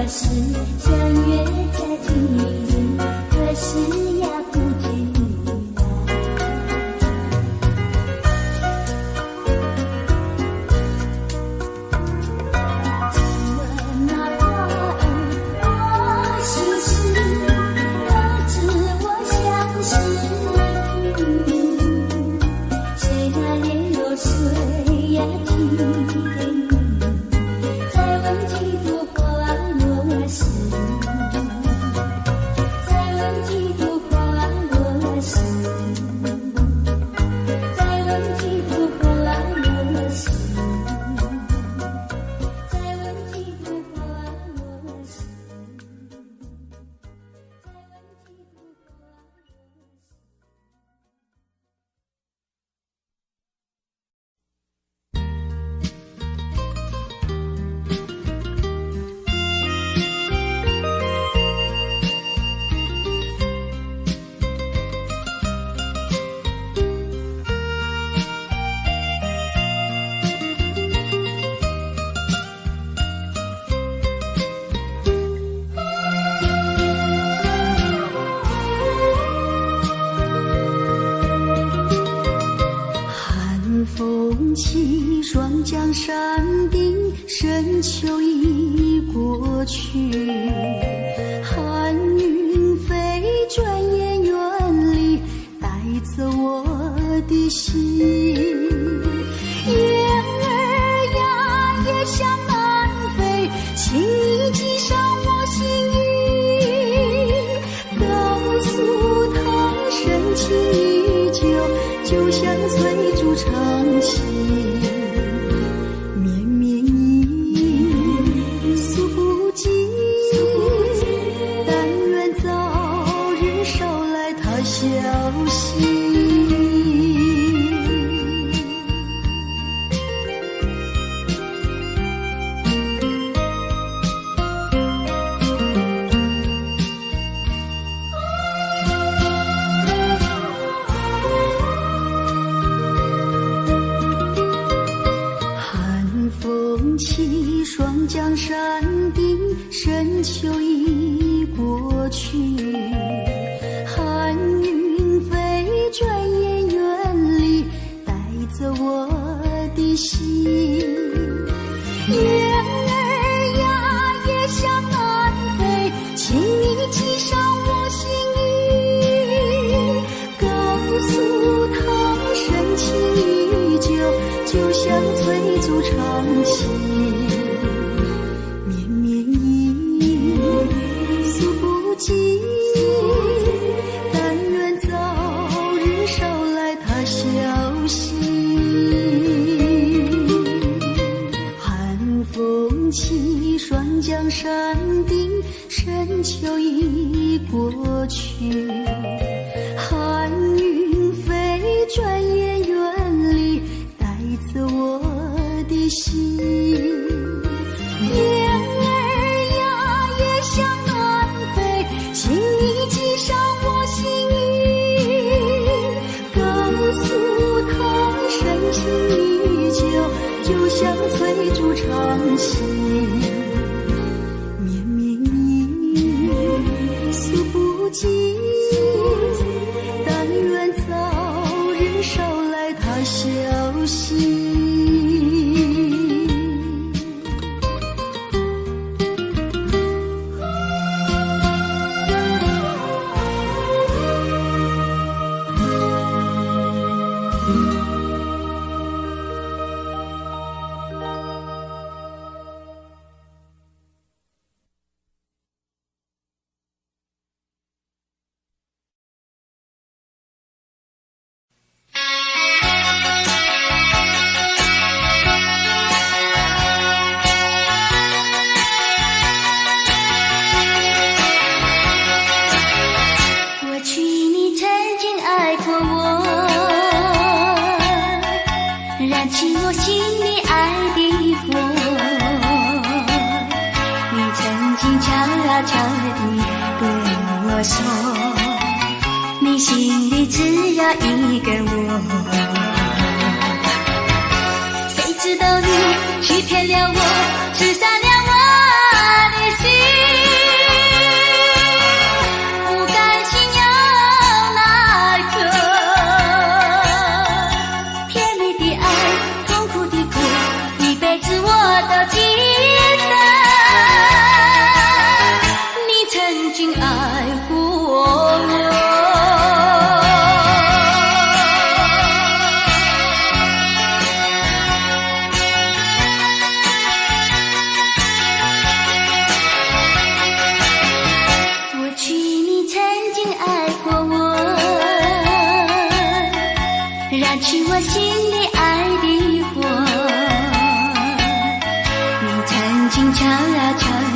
谁知道你欺骗了我，刺伤了我的心。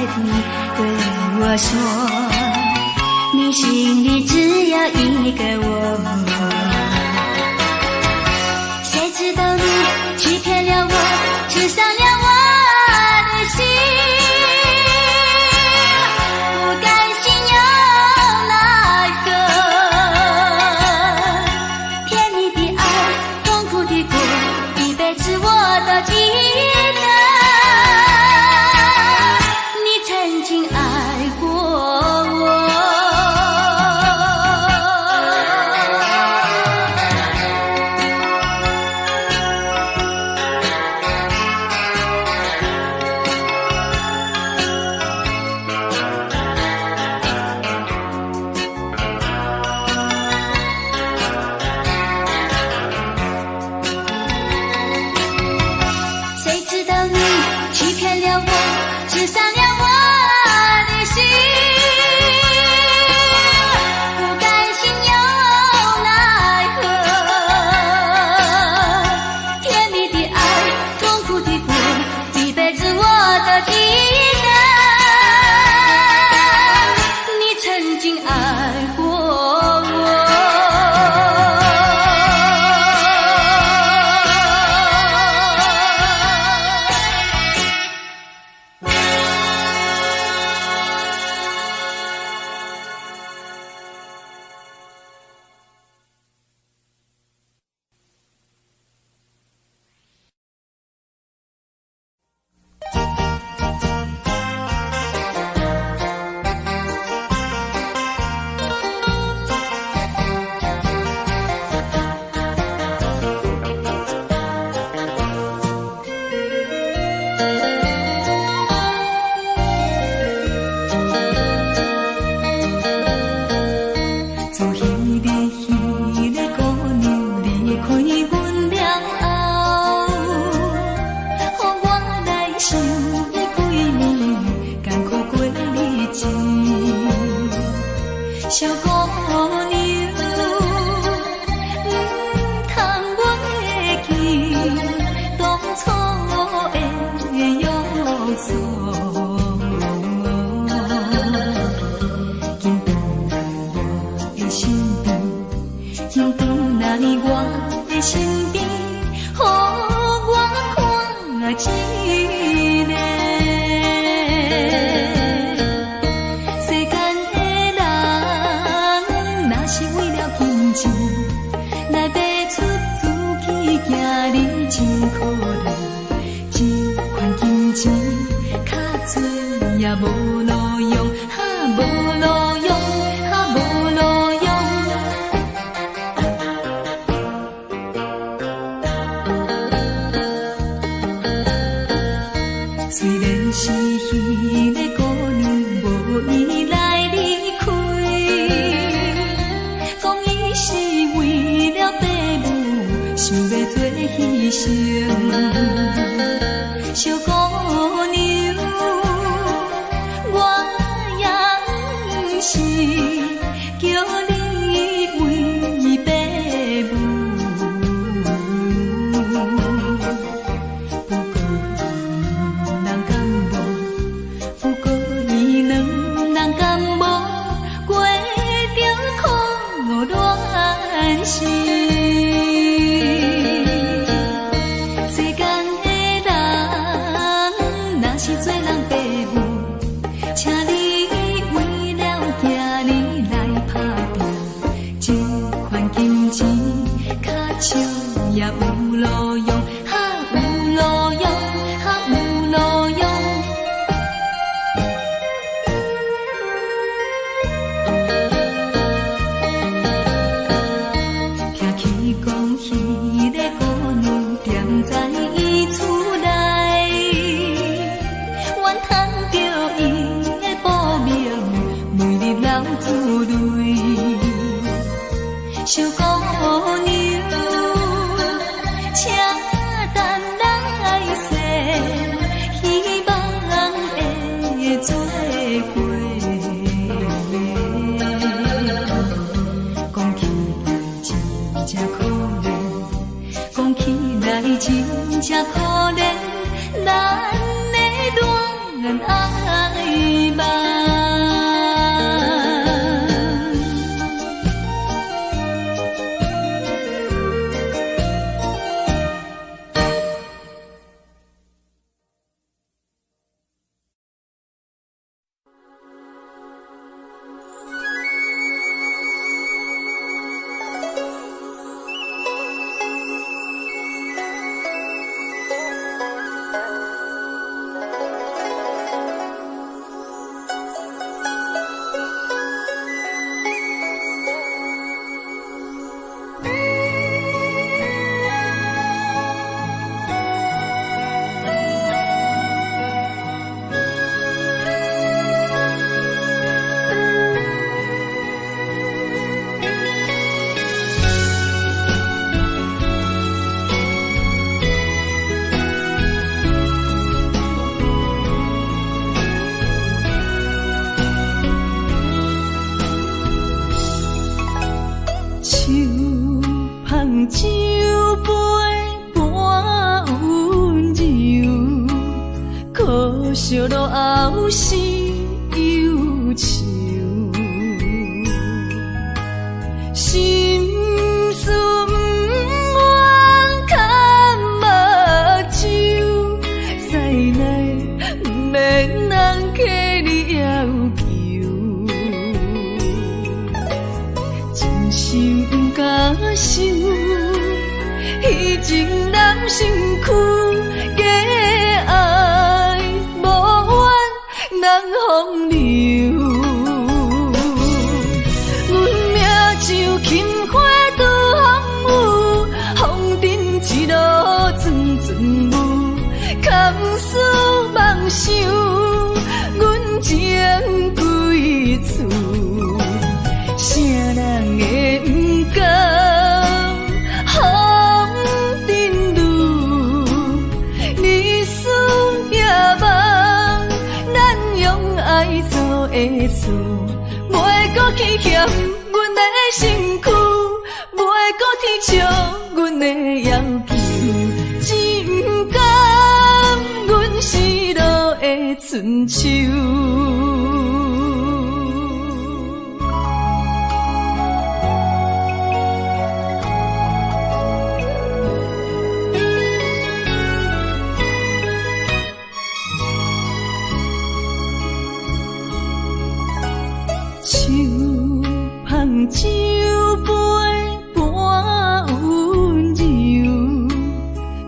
地对我说，你心里只有一个我。谁知道你欺骗了我，刺伤了我的心，不甘心又奈何，甜蜜的爱，痛苦的过，一辈子我都记得，你曾经爱过我。刺伤了我的心，不甘心又奈何，甜蜜的爱，痛苦的苦，一辈子我都记得，你曾经爱过我。小姑娘，通袂记当初的约束，紧回我的身边，紧回来我的身边，予我看一个。来爬出自己行你真可怜，这款金钱较多也无路用，无路用，无路用。虽然是彼个姑娘无意来离开，讲伊是为了爸母想要做牺牲，小姑娘，我也不是愁，心事不愿牵目睭，再来不免人客你要求，真心不敢想，彼情难身躯。风流，阮命像轻花拄风雨，风尘一路转转舞，空思梦想，阮情归厝，啥人会不甘风尘路，日思夜梦。爱做的事，袂搁去嫌阮的身躯，袂搁去笑阮的要求，真甘阮失落的春秋。酒杯半温柔，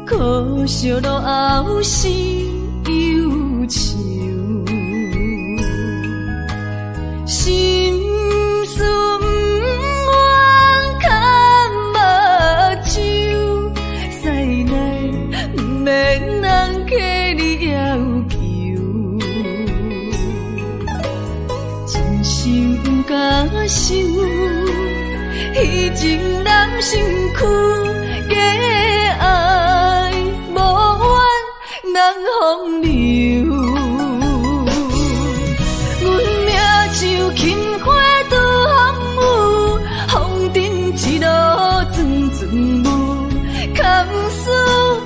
可惜落后是忧愁，心事不愿牵目睭，再来不免人客你要求，真心不敢想。彼情难身躯，假爱无怨人风流。阮命像轻花拄风雨，风尘一路转转舞，空思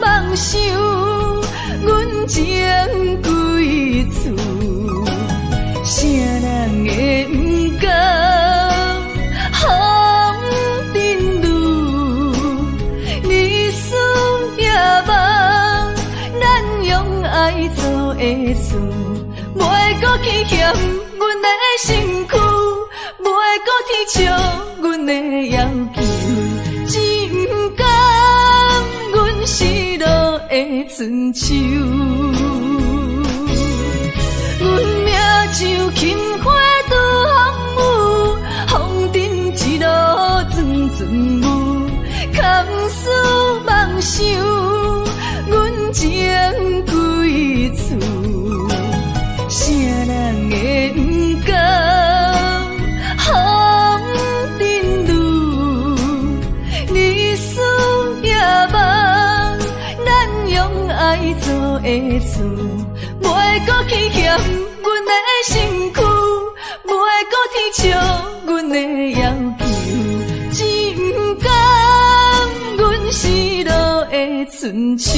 梦想，阮情归厝，啥人会不甘？爱做的事，袂搁去嫌阮的身躯，袂搁去笑阮的要求，真甘阮失落的春秋。阮命像轻花拄风雨，风尘一路转转舞，空思梦想，阮情归厝，啥人会不甘风尘路，日思夜梦，咱用爱做的事，袂搁去嫌阮的身躯，袂搁去笑阮的要求，真甘阮失落的春秋。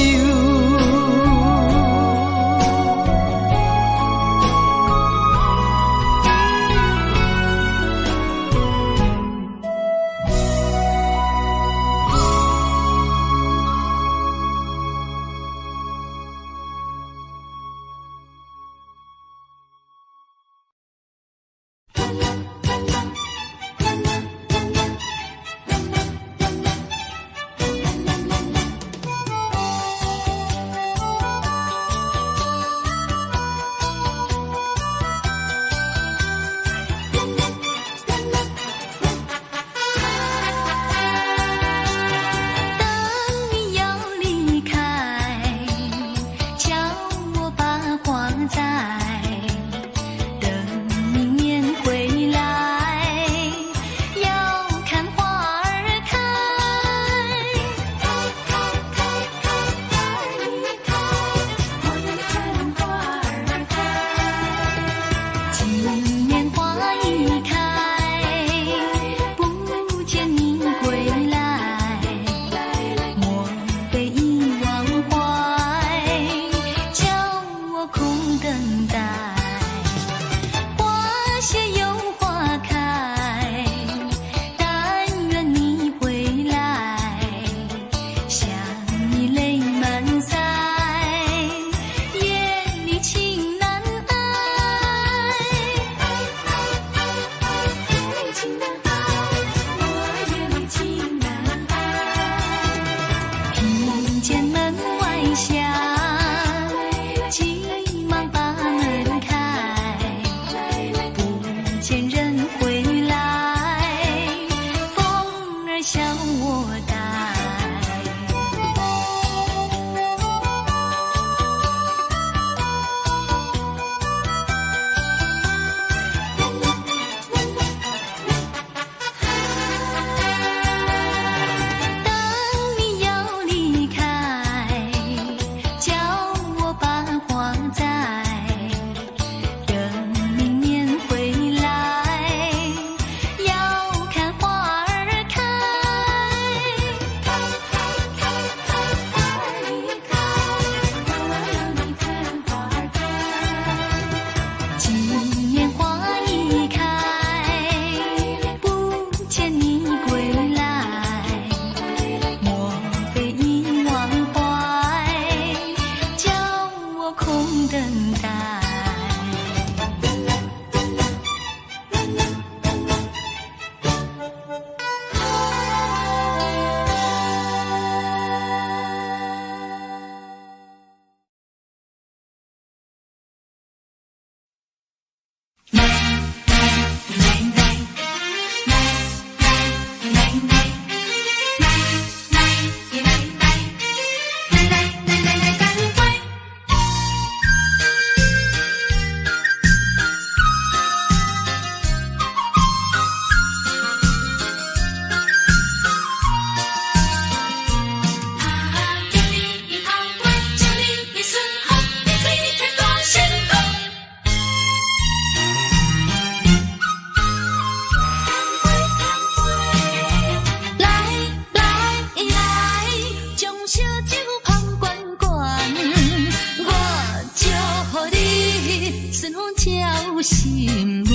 照心愿，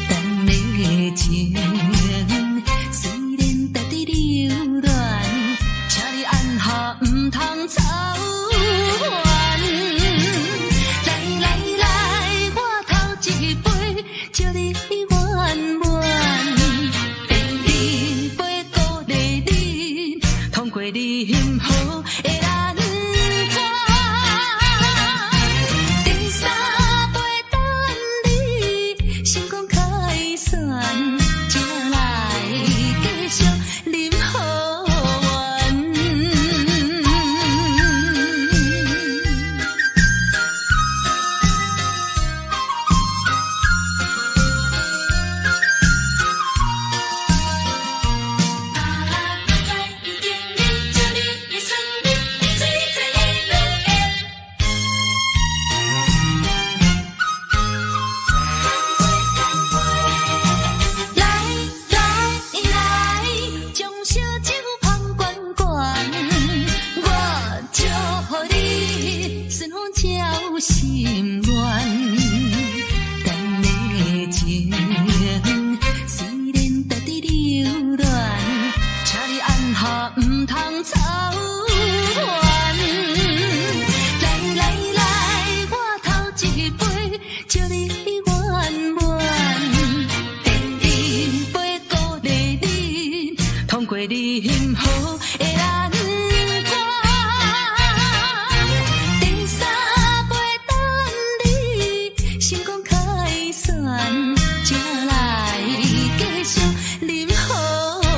等的情虽然在伫流乱，请你按下不通操烦。来来来，我头一杯，祝你圆满。第二杯鼓励你，通过你幸福的难关。第三杯等你成功开选，才来继续饮好运。心愿，等的情虽然在伫流乱，请你按下不通操烦。来来来，我头一杯，祝你圆满。第二杯鼓励你，通过你幸福的难关。成功开选，才来继续饮好运。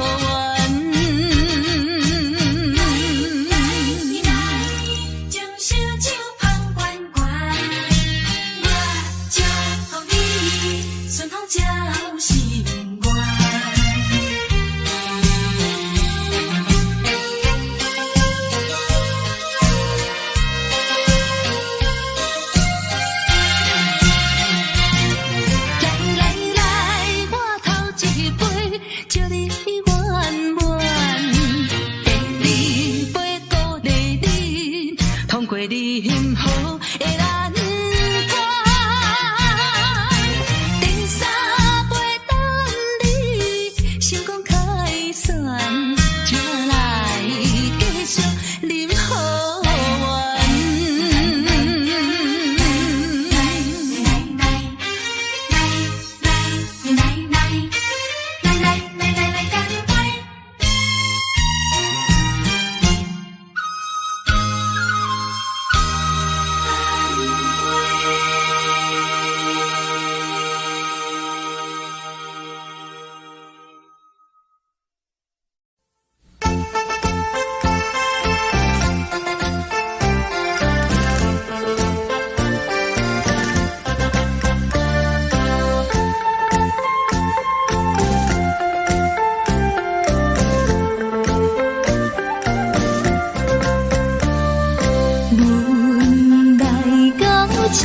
将烧酒捧罐罐，我祝福你顺风照心愿。祝你圆满，第二杯鼓励你，通过你幸福的难关。第三杯等你成功开选，才来继续饮好运。一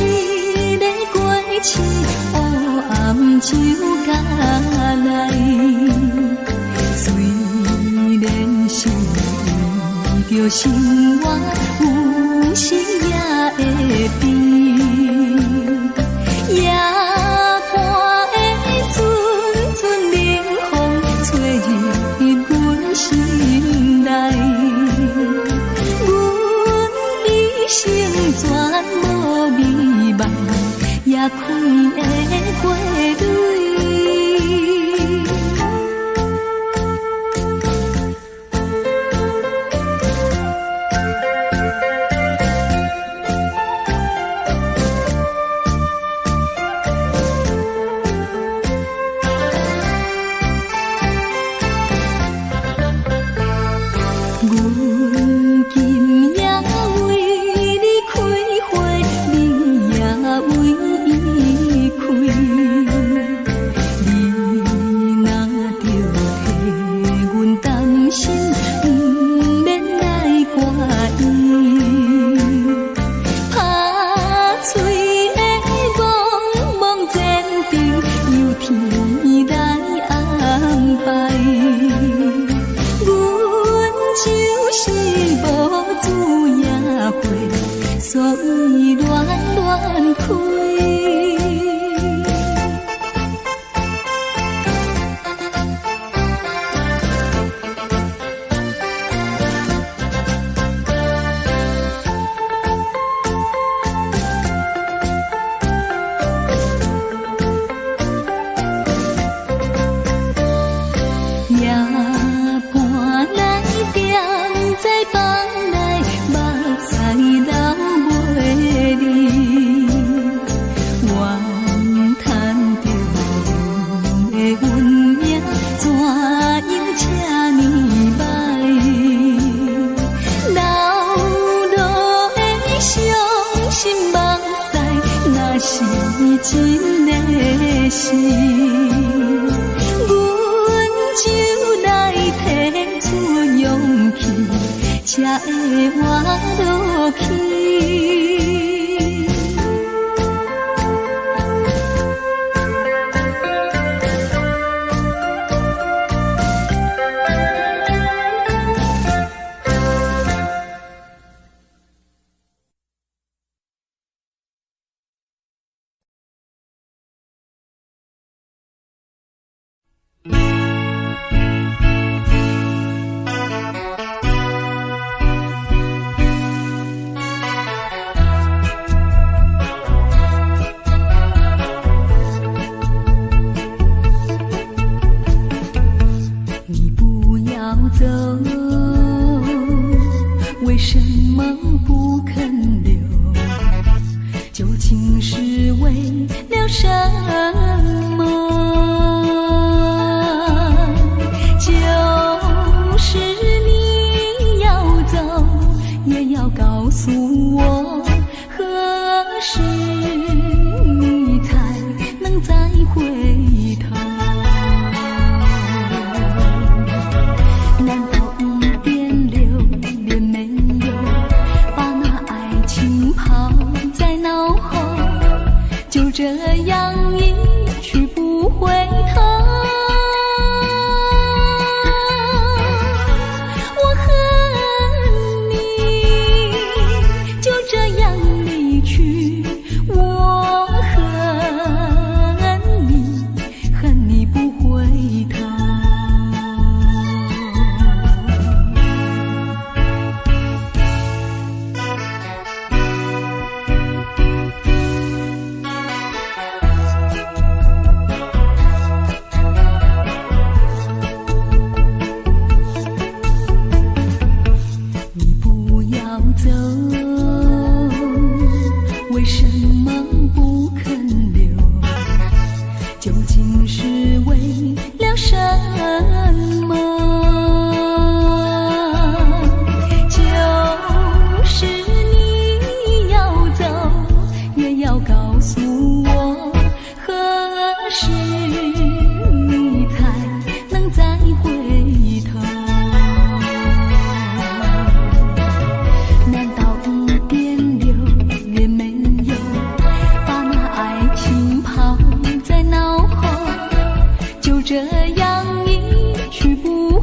个过市，黑暗就甲来。虽然是为着生活，有时也会变，也看会阵阵冷风吹入阮心内，阮的心全无美梦，也开的花蕊。阮今夜为你开花，你也为伊开。的心，阮就来提出勇气，才会活落去。这样一去不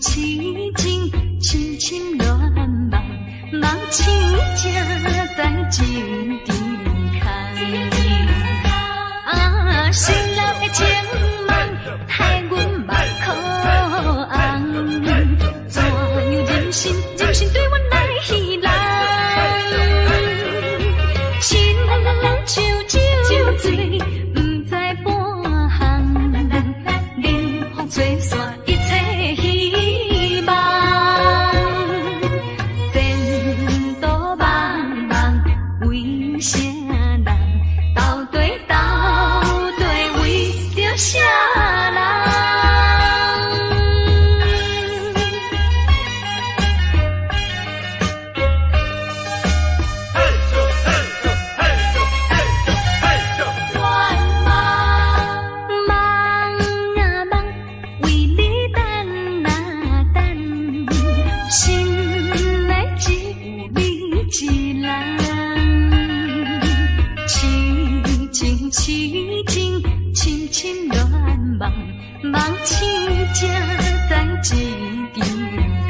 痴情，深深乱梦，梦醒才知情重空。啊，失落的情梦，害阮目眶红。怎样任性，任性对阮来戏弄？心像酒醉，不知半项，冷风吹散一切希望。前途茫茫，为啥人？到底为着啥人？痴情，深深乱梦，梦醒才知情重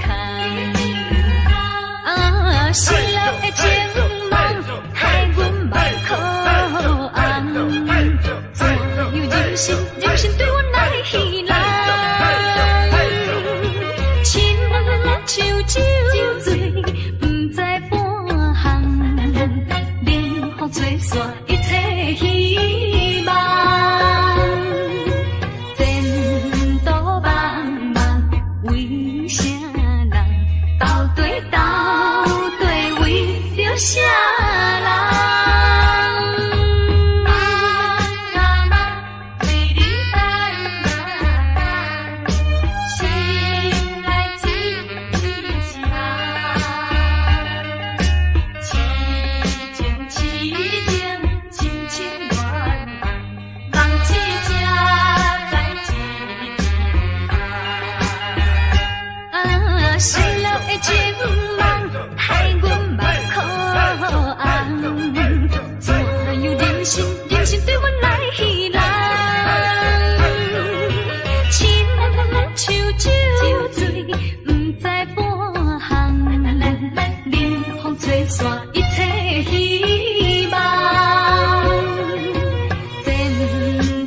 空。啊，失落的情梦，害阮目眶红。怎样任性，任性对阮来戏弄？心像酒醉，不知半项，冷风吹散一切希望。前途茫茫，为啥人？到底为着啥人？失落的情梦，害阮目眶红。怎样任性，任性对阮来戏弄？心像酒醉，不知半项，冷风吹散一切希望。前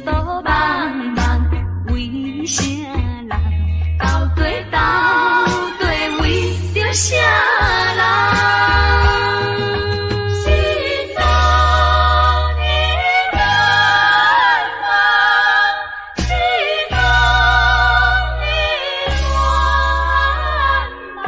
途茫茫，为啥人？到底为着啥人？心中的难忘，心中的乱茫。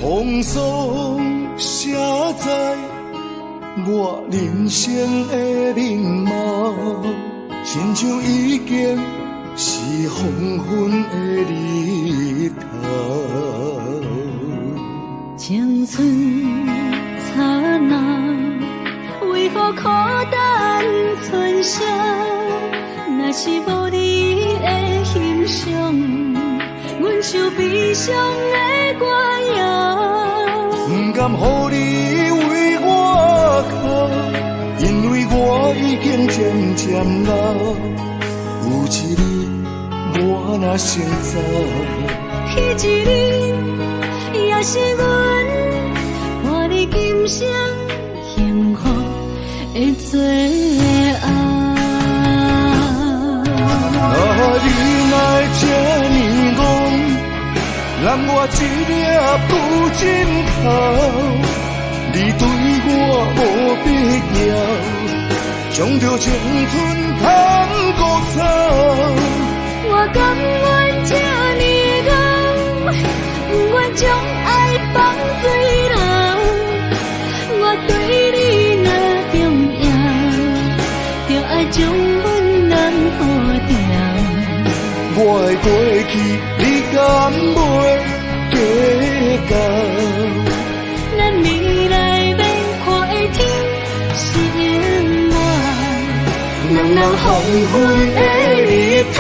风霜写在我人生的面貌，亲像已经是黄昏的日头。青春刹那，为何孤单存剩？若是无你的欣赏，阮就悲伤的歌谣。不甘予你为我哭，因为我已经渐渐老。有一日我若先走，彼一日也是阮伴你今生幸福的最后。你来这呢戆，让我一粒不尽头。你对我无必要，将着青春通孤草。我甘愿这呢戆，不愿将爱放水流。我对你若重要，就爱将阮人护掉。我的过去你敢袂计较？咱未来免看的天是永远，人人黄昏的日头。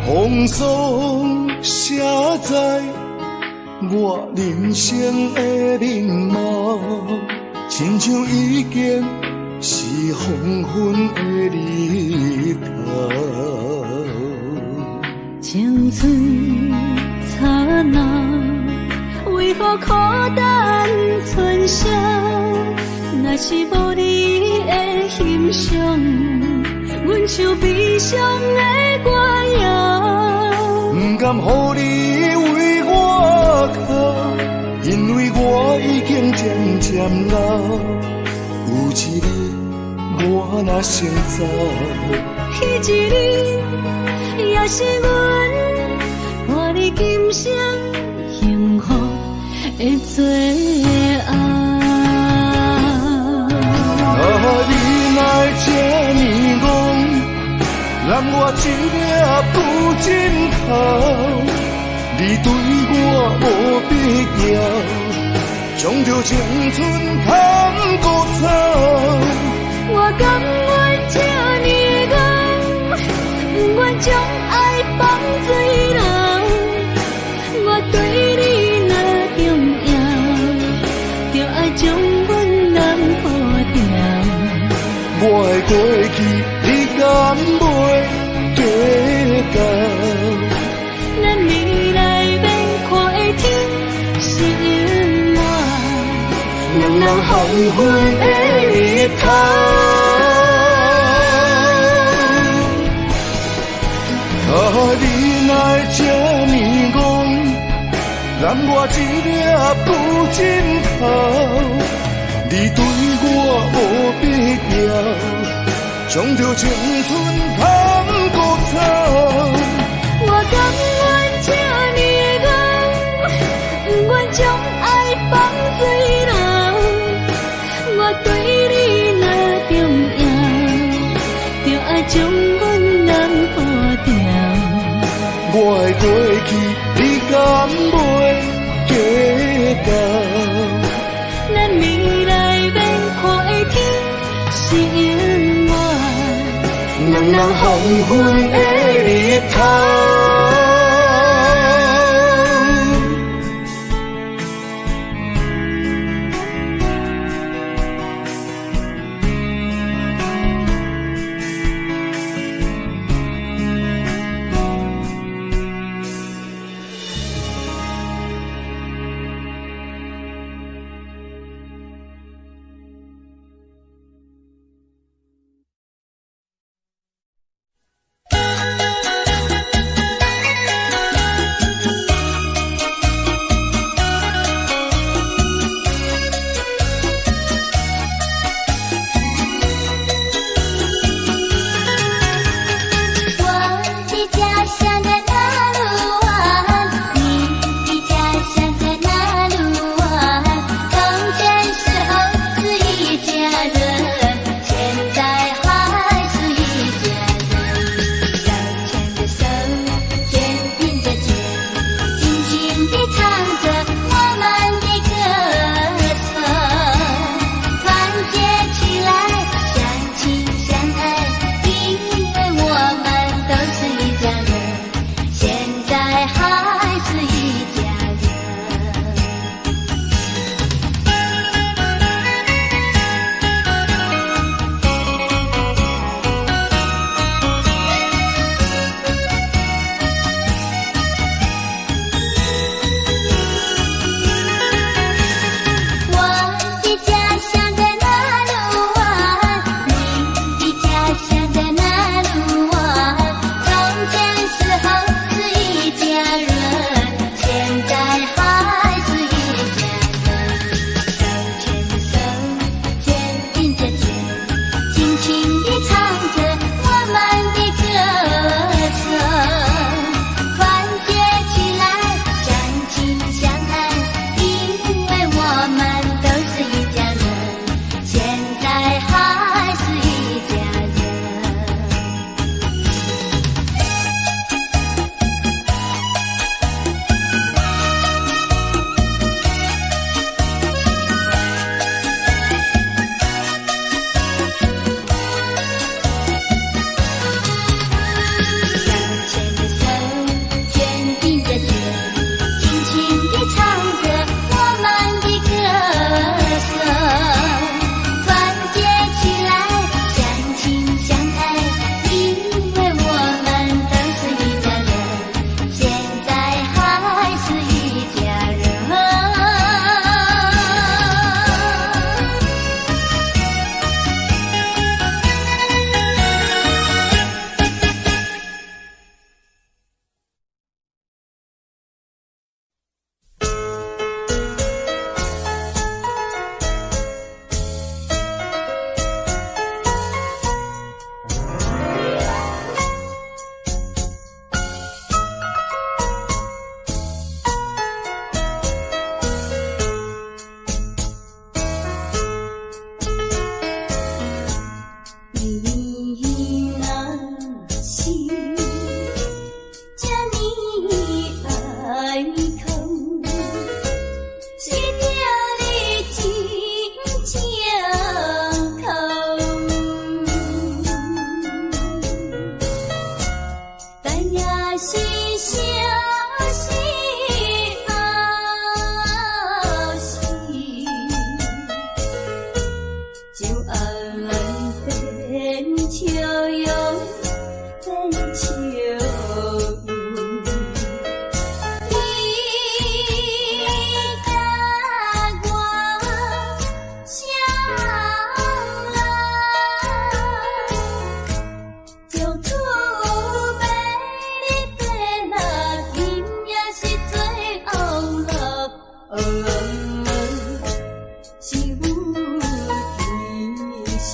风霜写在我人生的面貌，亲像已经是黄昏的日头。青春刹那，为何孤单存剩？若是无你的欣赏，阮像悲伤的歌谣。不甘予你为我哭，因为我已经渐渐老。有一日我若先走，彼一日也是阮伴你今生幸福的最后。你哪会这呢戆？揽我一粒不尽头，你对我无必要，将着青春通割草。我甘愿这呢戆，不愿将爱放水流。我对你若重要，就爱将阮人抱牢。我的过去你敢袂计较？咱未来免看的天是永远，人人黄昏的日头。你哪会这呢戆？揽我一粒不尽头，你对我无必要，将着青春通割草。我甘愿这呢戆，不愿将爱放水流。我对你若重要，就爱将阮人抱牢。我的过去你敢袂计较？咱未来免看的天是永远，人人黄昏的日头。是相思后事，就爱变笑容，变笑容。你甲我相爱，将厝买你地那今也是最后乐，是有天下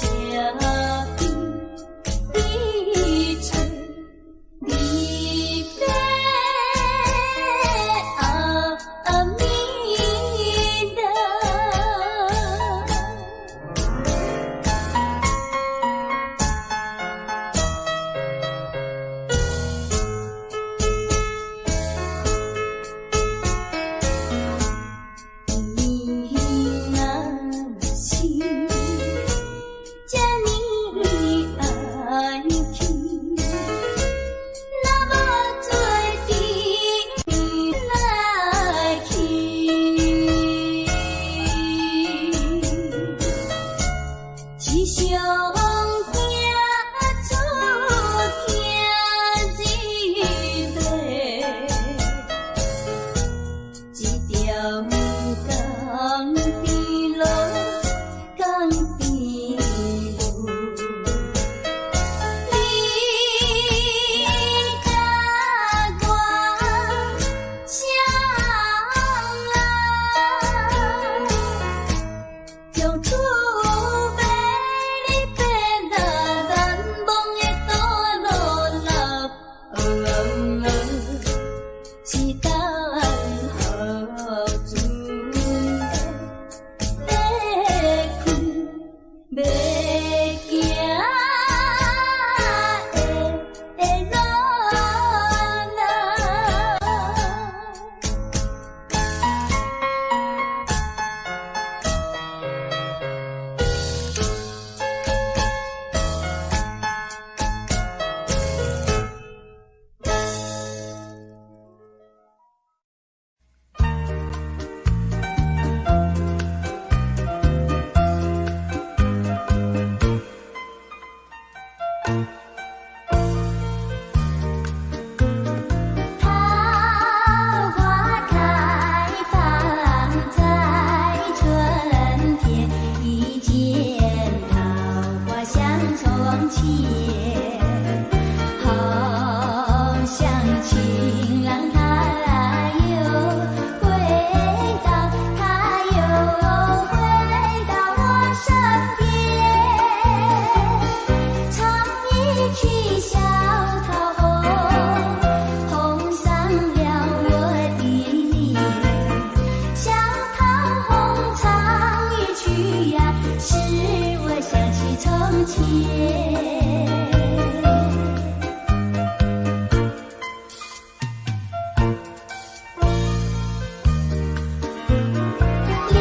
边你找你飞阿弥陀。你若是这呢爱去，那么做阵来去，是上惊出惊日月。一条江边路，江边路，你甲我相爱，将厝买你变那难忘的道路路，是等候船要开，要行的路啦。桃花开放在春天，一见桃花香从前，好像情郎他又回到，他又回到我身边，唱一曲小桃红，红上了我的脸。小桃红唱一曲呀，使我想起从前。莲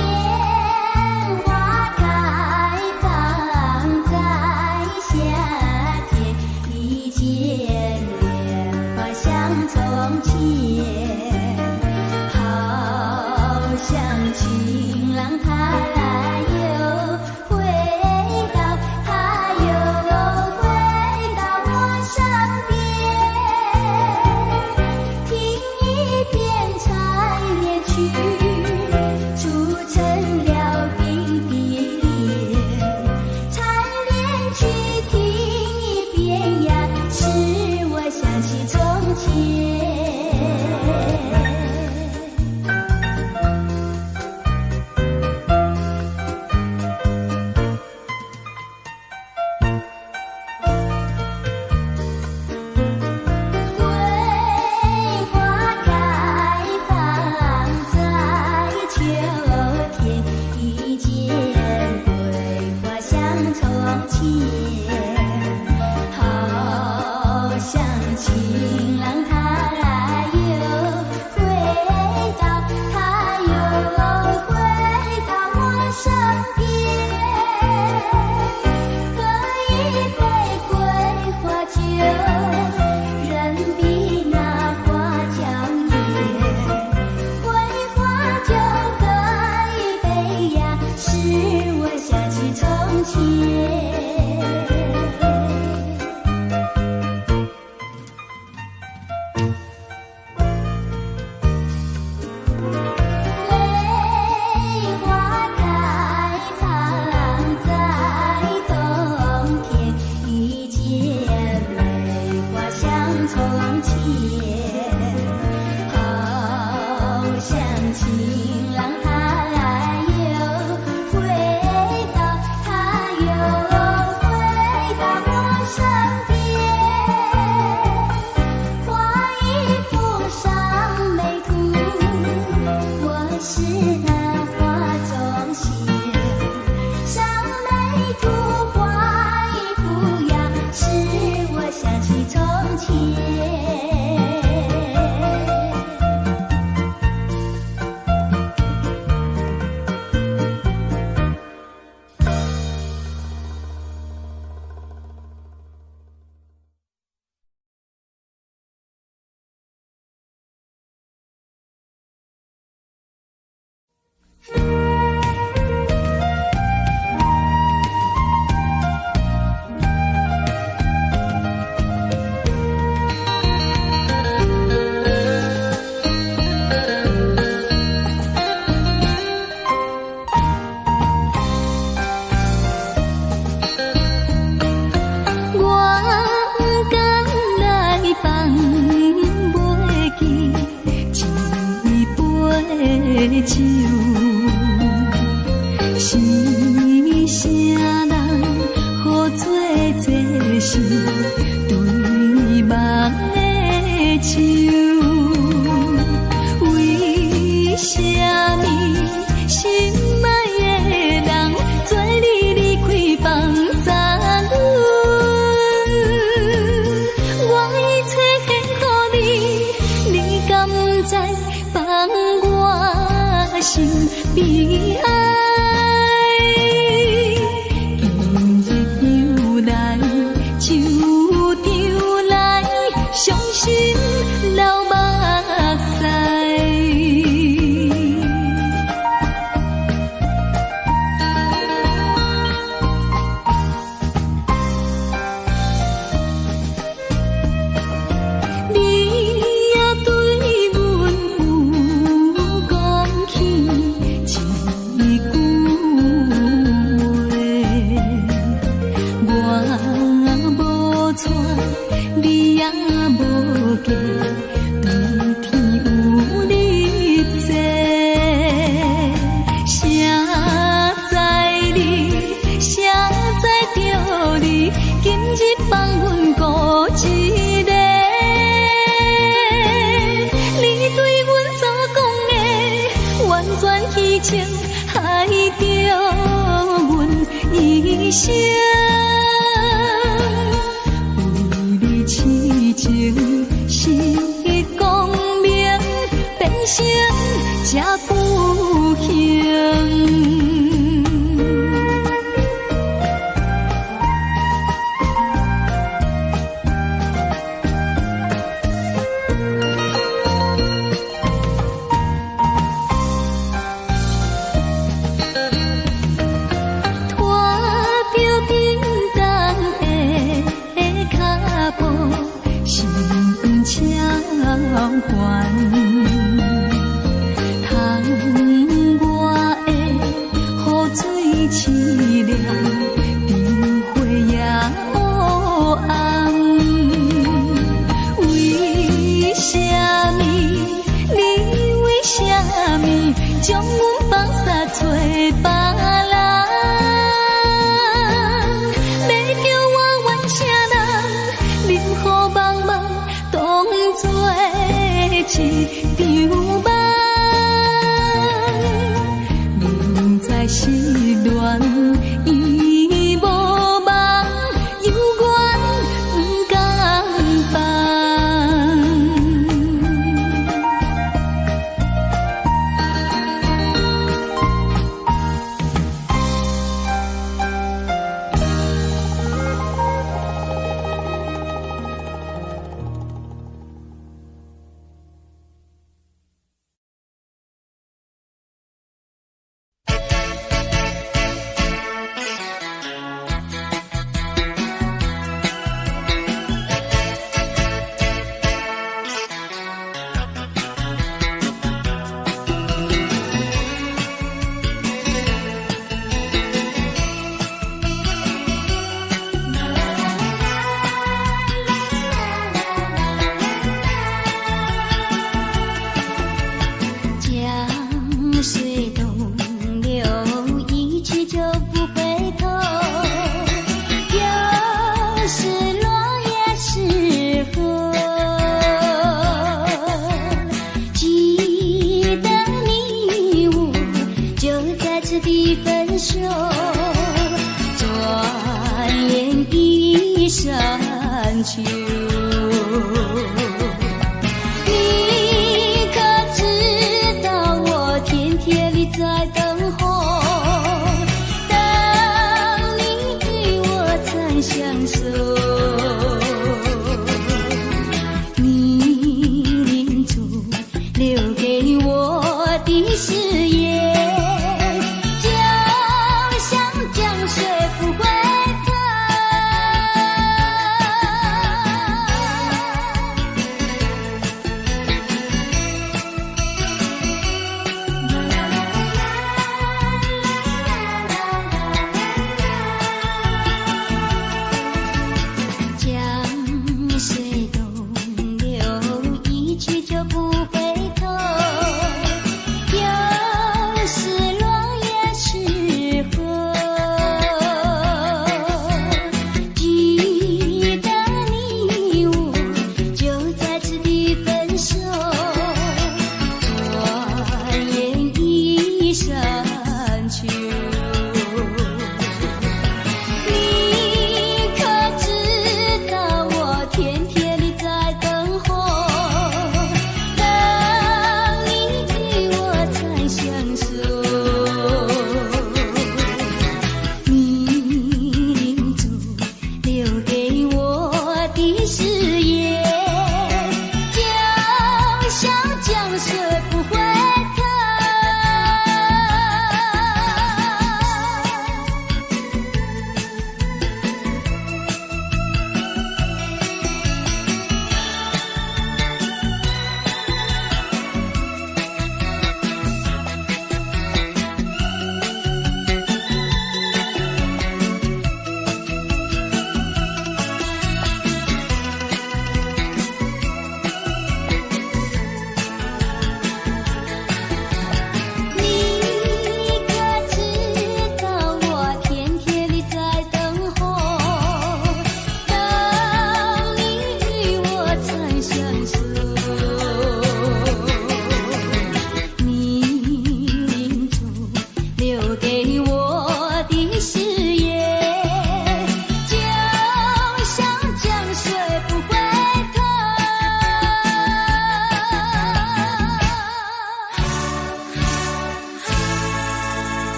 花开放在夏天，一见莲花香从前，好像情郎他又回到，他又回到我身边，听一遍采莲曲，铸成了冰的脸。采莲曲听一遍呀，使我想起从前。桂花开放在秋天，一见桂花香从前，好像情郎他又回到，他又回到我身边，喝一杯桂花酒，人比那从前，好像情郎他又回到，他又回到我身边，画一幅上眉图，我是他画中仙，上眉图画一幅呀，使我想起从前。酒，是啥人好做这是对望的手？为什么心爱的人做你离开放散阮？我已找现乎你，你敢知放我心悲哀？今日又来，旧场来，伤心流目屎。你也对阮有讲起一句话，我无错，你也无假，对天有你坐，谁知你，谁知着你，今日放阮孤一个。你对阮所讲的完全虚情，害着阮一生。为你痴情是光明，变成这不幸。拖着叮当的脚步，心悄缓。窗外的雨水凄凉，灯火也黑暗。为什么？你为什么将阮放下找别人？要叫我怨啥人？任何茫茫当作一场梦。明知失恋已无望，犹原不甘放。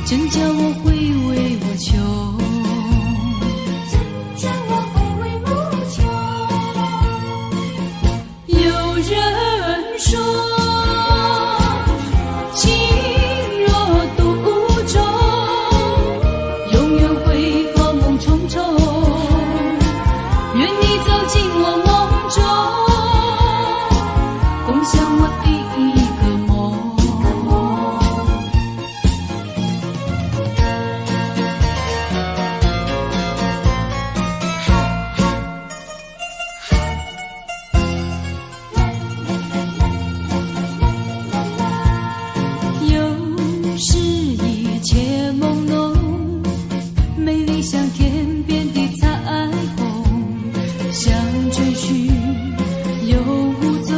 真叫我回味无穷。有人说，情若独钟，永远会噩梦重重。愿你走进我梦中，共享我第一个梦。有时一切朦胧，美丽像天边的彩虹，想追寻又无踪，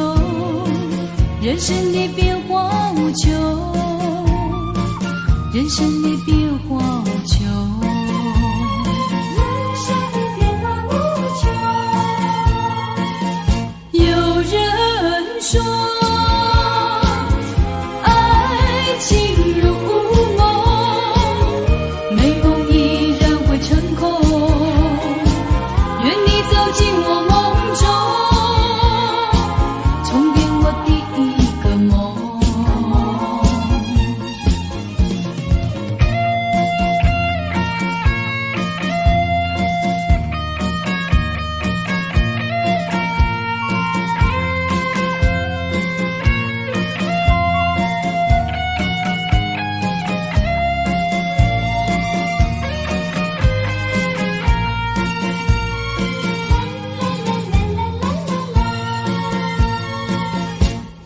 人生的变化无穷，人生的变化无穷，人生的变化无穷。有人说，爱情如梦，美梦依然会成空。愿你走进我梦中，重编我第一个梦。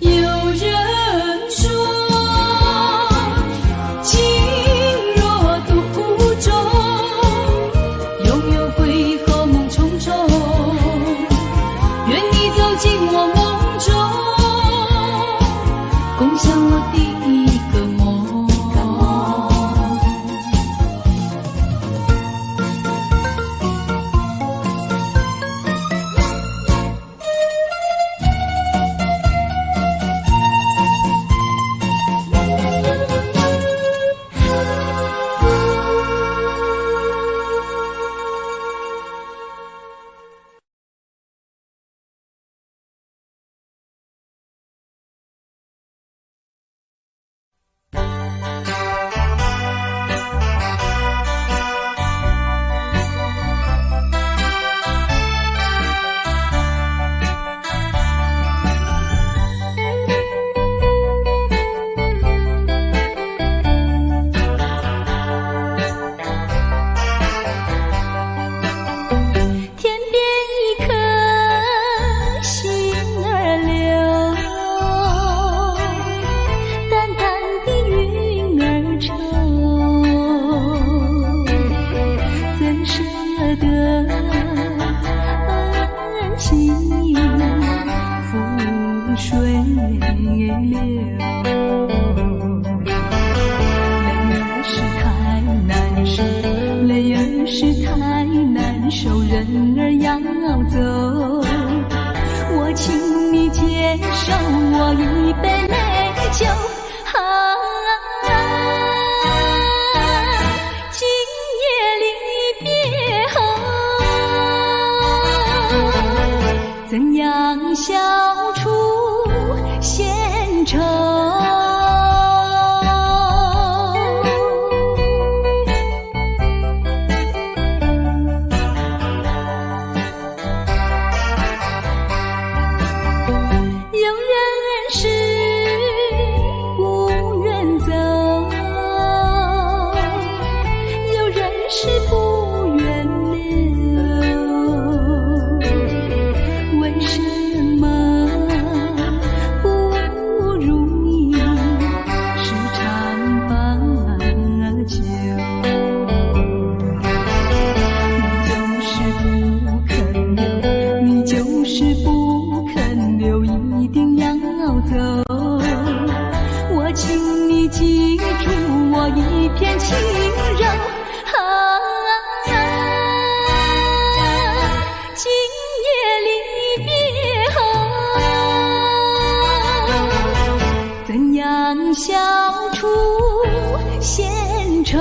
有人说，情若独钟，永远会噩梦重重。愿你走进我梦中，共享我第一个梦。天边一颗星儿流，淡淡的云儿愁，怎舍得恩情覆水流。泪儿是太难受，人儿要走，我请你接受我一杯美酒。今夜离别后，怎样消除闲愁？有人是不愿走，有人是不愿留，为什么不如意时常把酒？你就是不肯留，一定要走。我请你记住我一片轻柔。今夜离别后，怎样消除闲愁。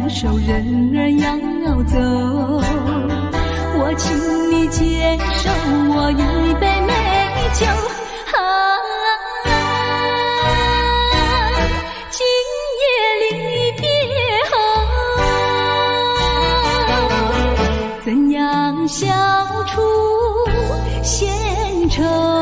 手人儿要走，我请你接受我一杯美酒。今夜离别后，怎样消除闲愁？